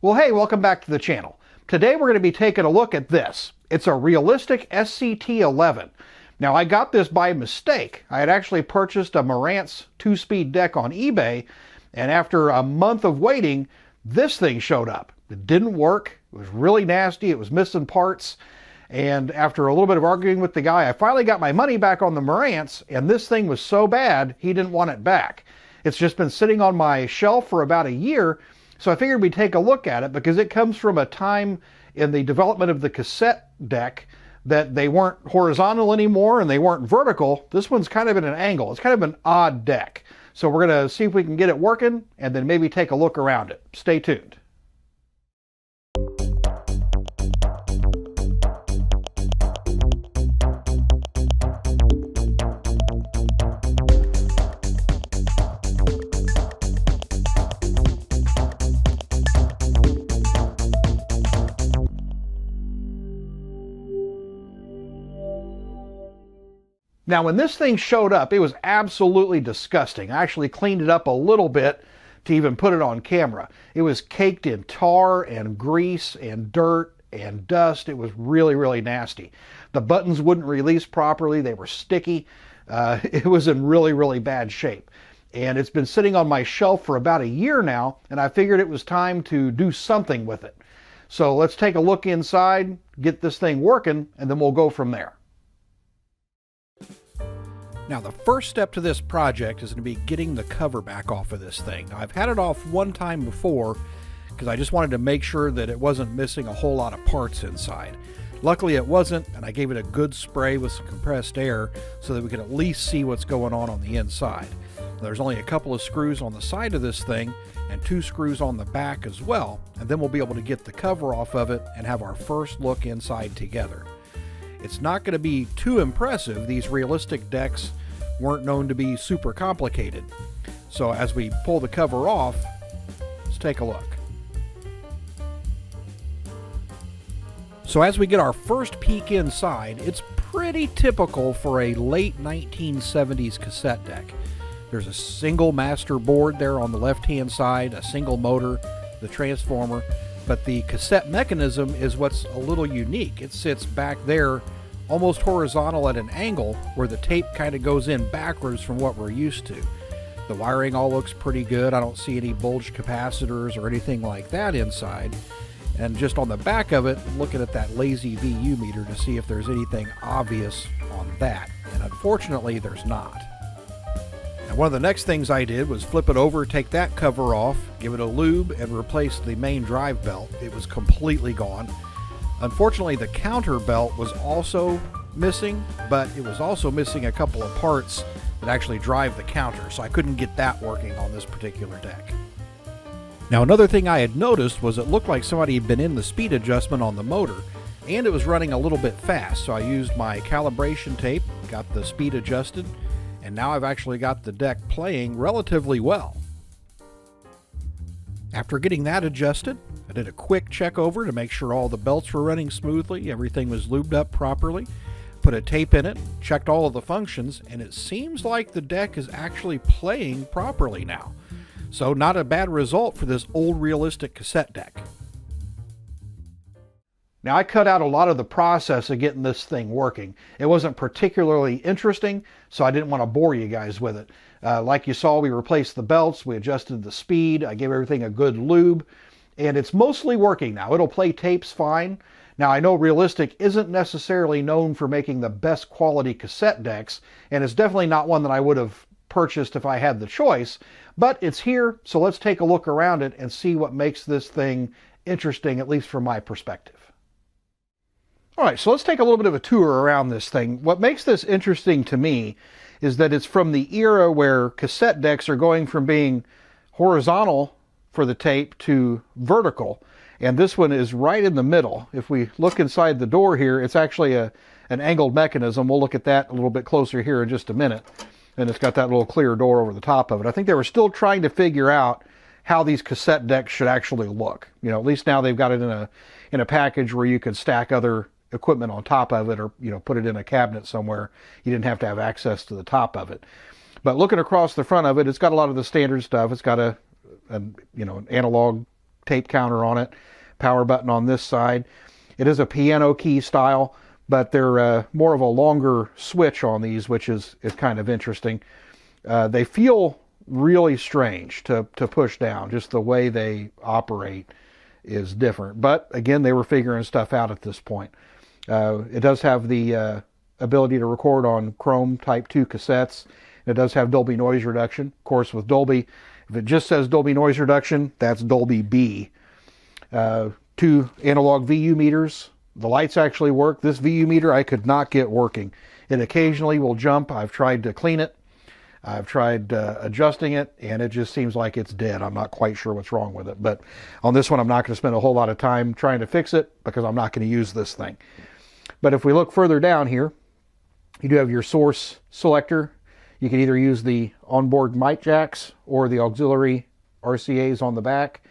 Well, hey, welcome back to the channel. Today we're going to be taking a look at this. It's a realistic SCT-11. Now, I got this by mistake. I had actually purchased a Marantz 2-speed deck on eBay, and after a month of waiting, this thing showed up. It didn't work. It was really nasty. It was missing parts. And after a little bit of arguing with the guy, I finally got my money back on the Marantz, and this thing was so bad, he didn't want it back. It's just been sitting on my shelf for about a year, so I figured we'd take a look at it because it comes from a time in the development of the cassette deck that they weren't horizontal anymore and they weren't vertical. This one's kind of at an angle. It's kind of an odd deck. So we're going to see if we can get it working and then maybe take a look around it. Stay tuned. Now, when this thing showed up, it was absolutely disgusting. I actually cleaned it up a little bit to even put it on camera. It was caked in tar and grease and dirt and dust. It was really, really nasty. The buttons wouldn't release properly. They were sticky. It was in really, really bad shape. And it's been sitting on my shelf for about a year now, and I figured it was time to do something with it. So let's take a look inside, get this thing working, and then we'll go from there. Now, the first step to this project is going to be getting the cover back off of this thing. Now, I've had it off one time before because I just wanted to make sure that it wasn't missing a whole lot of parts inside. Luckily, it wasn't, and I gave it a good spray with some compressed air so that we could at least see what's going on the inside. There's only a couple of screws on the side of this thing and 2 screws on the back as well, and then we'll be able to get the cover off of it and have our first look inside together. It's not going to be too impressive. These realistic decks weren't known to be super complicated. So as we pull the cover off, let's take a look. So as we get our first peek inside, it's pretty typical for a late 1970s cassette deck. There's a single master board there on the left-hand side, a single motor, the transformer, but the cassette mechanism is what's a little unique. It sits back there almost horizontal at an angle where the tape kind of goes in backwards from what we're used to. The wiring all looks pretty good. I don't see any bulged capacitors or anything like that inside. And just on the back of it, looking at that lazy VU meter to see if there's anything obvious on that. And unfortunately, there's not. Now, one of the next things I did was flip it over, take that cover off, give it a lube, and replace the main drive belt. It was completely gone. Unfortunately, the counter belt was also missing, but it was also missing a couple of parts that actually drive the counter, so I couldn't get that working on this particular deck. Now, another thing I had noticed was it looked like somebody had been in the speed adjustment on the motor, and it was running a little bit fast, so I used my calibration tape, got the speed adjusted, and now I've actually got the deck playing relatively well. After getting that adjusted, I did a quick check over to make sure all the belts were running smoothly, everything was lubed up properly, put a tape in it, checked all of the functions, and it seems like the deck is actually playing properly now. So not a bad result for this old realistic cassette deck. Now, I cut out a lot of the process of getting this thing working. It wasn't particularly interesting, so I didn't want to bore you guys with it. Like you saw, we replaced the belts, we adjusted the speed, I gave everything a good lube, and it's mostly working now. It'll play tapes fine. Now, I know Realistic isn't necessarily known for making the best quality cassette decks, and it's definitely not one that I would have purchased if I had the choice, but it's here, so let's take a look around it and see what makes this thing interesting, at least from my perspective. All right, so let's take a little bit of a tour around this thing. What makes this interesting to me is that it's from the era where cassette decks are going from being horizontal for the tape to vertical, and this one is right in the middle. If we look inside the door here, it's actually an angled mechanism. We'll look at that a little bit closer here in just a minute. And it's got that little clear door over the top of it. I think they were still trying to figure out how these cassette decks should actually look. You know, at least now they've got it in a package where you can stack other equipment on top of it, or, you know, put it in a cabinet somewhere. You didn't have to have access to the top of it. But looking across the front of it, it's got a lot of the standard stuff. It's got an analog tape counter on it, power button on this side. It is a piano key style, but they're more of a longer switch on these, which is kind of interesting. They feel really strange to push down. Just the way they operate is different. But again, they were figuring stuff out at this point. It does have the ability to record on Chrome Type 2 cassettes. It does have Dolby noise reduction. Of course, with Dolby, if it just says Dolby noise reduction, that's Dolby B. 2 analog VU meters. The lights actually work. This VU meter I could not get working. It occasionally will jump. I've tried to clean it. I've tried adjusting it, and it just seems like it's dead. I'm not quite sure what's wrong with it. But on this one, I'm not going to spend a whole lot of time trying to fix it because I'm not going to use this thing. But if we look further down here, you do have your source selector. You can either use the onboard mic jacks or the auxiliary RCAs on the back.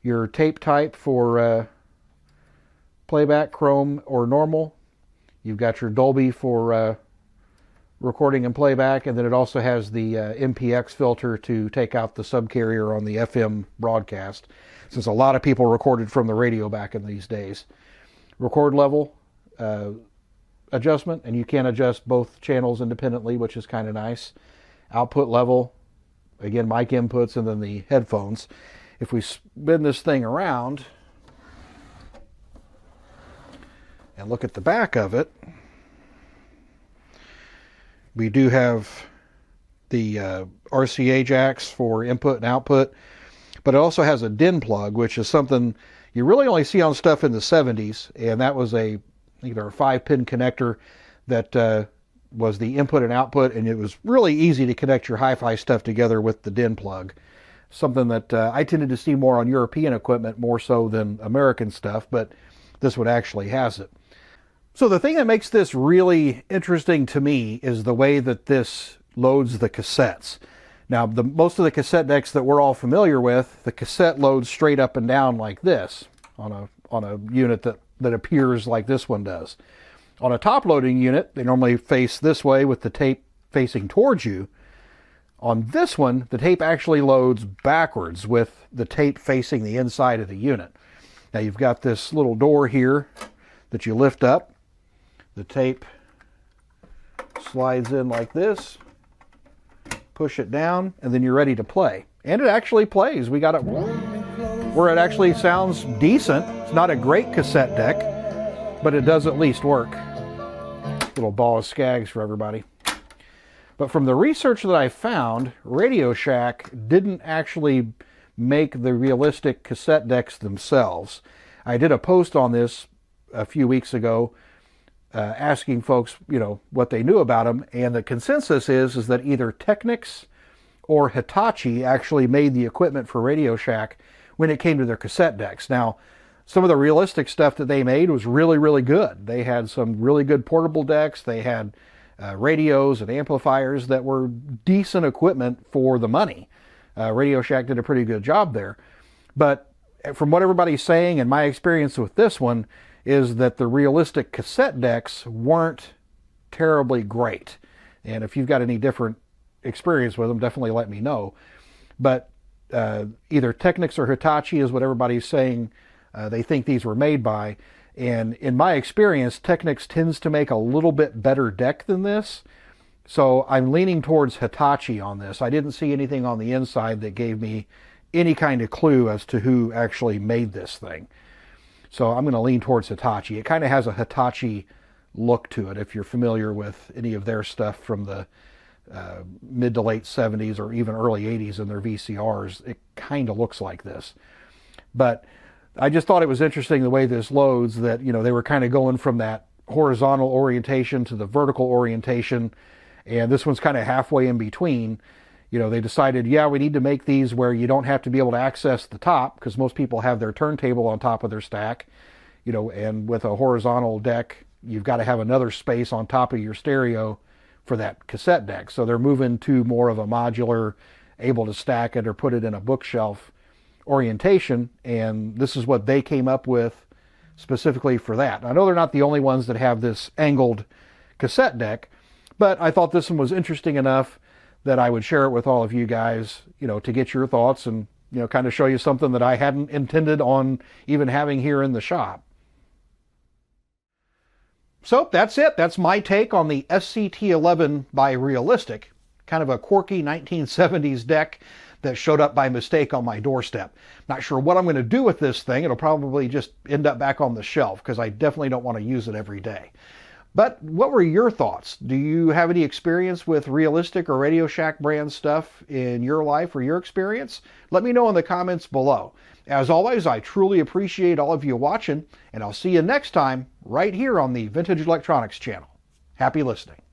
Your tape type for playback, Chrome or normal. You've got your Dolby for recording and playback, and then it also has the MPX filter to take out the subcarrier on the FM broadcast, since a lot of people recorded from the radio back in these days. Record level adjustment, and you can adjust both channels independently, which is kind of nice. Output level, again, mic inputs, and then the headphones. If we spin this thing around and look at the back of it, we do have the RCA jacks for input and output, but it also has a DIN plug, which is something you really only see on stuff in the 70s, and that was either a 5-pin connector that was the input and output, and it was really easy to connect your hi-fi stuff together with the DIN plug. Something that I tended to see more on European equipment more so than American stuff, but this one actually has it. So the thing that makes this really interesting to me is the way that this loads the cassettes. Now, most of the cassette decks that we're all familiar with, the cassette loads straight up and down like this on a unit that appears like this one does. On a top-loading unit, they normally face this way with the tape facing towards you. On this one, the tape actually loads backwards with the tape facing the inside of the unit. Now, you've got this little door here that you lift up. The tape slides in like this, push it down, and then you're ready to play. And it actually plays. We got it where it actually sounds decent. It's not a great cassette deck, but it does at least work. Little ball of skags for everybody. But from the research that I found, RadioShack didn't actually make the realistic cassette decks themselves. I did a post on this a few weeks ago, asking folks, what they knew about them, and the consensus is that either Technics or Hitachi actually made the equipment for RadioShack when it came to their cassette decks. Now, some of the realistic stuff that they made was really, really good. They had some really good portable decks. They had radios and amplifiers that were decent equipment for the money. RadioShack did a pretty good job there. But from what everybody's saying, and my experience with this one, is that the realistic cassette decks weren't terribly great. And if you've got any different experience with them, definitely let me know. But either Technics or Hitachi is what everybody's saying they think these were made by. And in my experience, Technics tends to make a little bit better deck than this. So I'm leaning towards Hitachi on this. I didn't see anything on the inside that gave me any kind of clue as to who actually made this thing. So I'm going to lean towards Hitachi. It kind of has a Hitachi look to it. If you're familiar with any of their stuff from the mid to late 70s or even early 80s in their VCRs, it kind of looks like this. But I just thought it was interesting the way this loads, that, they were kind of going from that horizontal orientation to the vertical orientation, and this one's kind of halfway in between. They decided, we need to make these where you don't have to be able to access the top, because most people have their turntable on top of their stack, and with a horizontal deck, you've got to have another space on top of your stereo for that cassette deck. So they're moving to more of a modular, able to stack it or put it in a bookshelf orientation, and this is what they came up with specifically for that. I know they're not the only ones that have this angled cassette deck, but I thought this one was interesting enough that I would share it with all of you guys, to get your thoughts and kind of show you something that I hadn't intended on even having here in the shop. So that's it. That's my take on the SCT-11 by Realistic. Kind of a quirky 1970s deck that showed up by mistake on my doorstep. Not sure what I'm going to do with this thing. It'll probably just end up back on the shelf because I definitely don't want to use it every day. But what were your thoughts? Do you have any experience with Realistic or RadioShack brand stuff in your life or your experience? Let me know in the comments below. As always, I truly appreciate all of you watching, and I'll see you next time right here on the Vintage Electronics channel. Happy listening.